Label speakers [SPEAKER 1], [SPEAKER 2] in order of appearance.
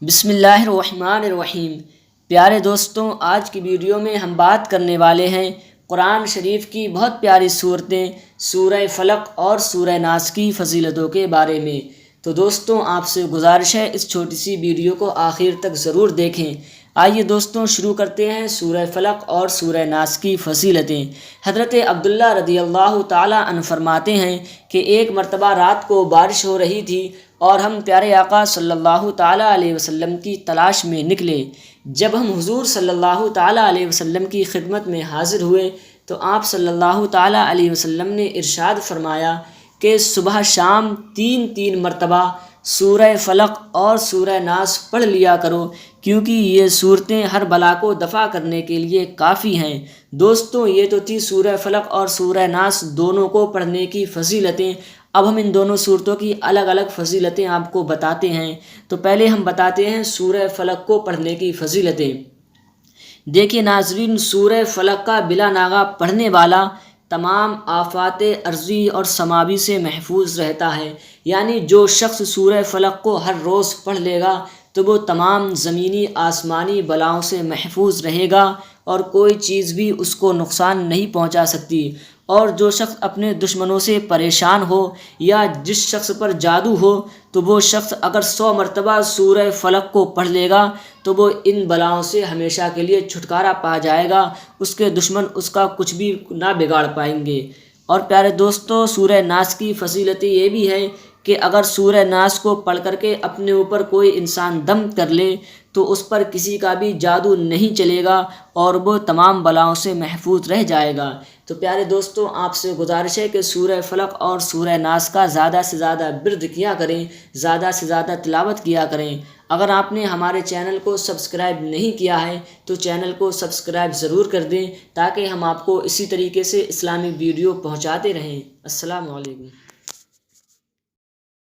[SPEAKER 1] بسم اللہ الرحمن الرحیم۔ پیارے دوستوں، آج کی ویڈیو میں ہم بات کرنے والے ہیں قرآن شریف کی بہت پیاری صورتیں سورہ فلق اور سورہ ناس کی فضیلتوں کے بارے میں۔ تو دوستوں، آپ سے گزارش ہے اس چھوٹی سی ویڈیو کو آخر تک ضرور دیکھیں۔ آئیے دوستوں شروع کرتے ہیں سورہ فلق اور سورہ ناس کی فضیلتیں۔ حضرت عبداللہ رضی اللہ تعالیٰ عنہ فرماتے ہیں کہ ایک مرتبہ رات کو بارش ہو رہی تھی اور ہم پیارے آقا صلی اللہ تعالیٰ علیہ وسلم کی تلاش میں نکلے۔ جب ہم حضور صلی اللہ تعالیٰ علیہ وسلم کی خدمت میں حاضر ہوئے تو آپ صلی اللہ تعالیٰ علیہ وسلم نے ارشاد فرمایا کہ صبح شام تین مرتبہ سورہ فلق اور سورہ ناس پڑھ لیا کرو، کیونکہ یہ صورتیں ہر بلا کو دفع کرنے کے لیے کافی ہیں۔ دوستوں، یہ تو تھی سورہ فلق اور سورہ ناس دونوں کو پڑھنے کی فضیلتیں۔ اب ہم ان دونوں صورتوں کی الگ الگ فضیلتیں آپ کو بتاتے ہیں۔ تو پہلے ہم بتاتے ہیں سورہ فلق کو پڑھنے کی فضیلتیں۔ دیکھیے ناظرین، سورہ فلق کا بلا ناغہ پڑھنے والا تمام آفات ارضی اور سماوی سے محفوظ رہتا ہے، یعنی جو شخص سورہ فلق کو ہر روز پڑھ لے گا تو وہ تمام زمینی آسمانی بلاؤں سے محفوظ رہے گا اور کوئی چیز بھی اس کو نقصان نہیں پہنچا سکتی۔ اور جو شخص اپنے دشمنوں سے پریشان ہو یا جس شخص پر جادو ہو تو وہ شخص اگر 100 مرتبہ سورہ فلق کو پڑھ لے گا تو وہ ان بلاؤں سے ہمیشہ کے لیے چھٹکارا پا جائے گا، اس کے دشمن اس کا کچھ بھی نہ بگاڑ پائیں گے۔ اور پیارے دوستو، سورہ ناس کی فضیلت یہ بھی ہے کہ اگر سورہ ناس کو پڑھ کر کے اپنے اوپر کوئی انسان دم کر لے تو اس پر کسی کا بھی جادو نہیں چلے گا اور وہ تمام بلاؤں سے محفوظ رہ جائے گا۔ تو پیارے دوستوں، آپ سے گزارش ہے کہ سورہ فلق اور سورہ ناس کا زیادہ سے زیادہ ورد کیا کریں، زیادہ سے زیادہ تلاوت کیا کریں۔ اگر آپ نے ہمارے چینل کو سبسکرائب نہیں کیا ہے تو چینل کو سبسکرائب ضرور کر دیں تاکہ ہم آپ کو اسی طریقے سے اسلامی ویڈیو پہنچاتے رہیں۔ السلام علیکم۔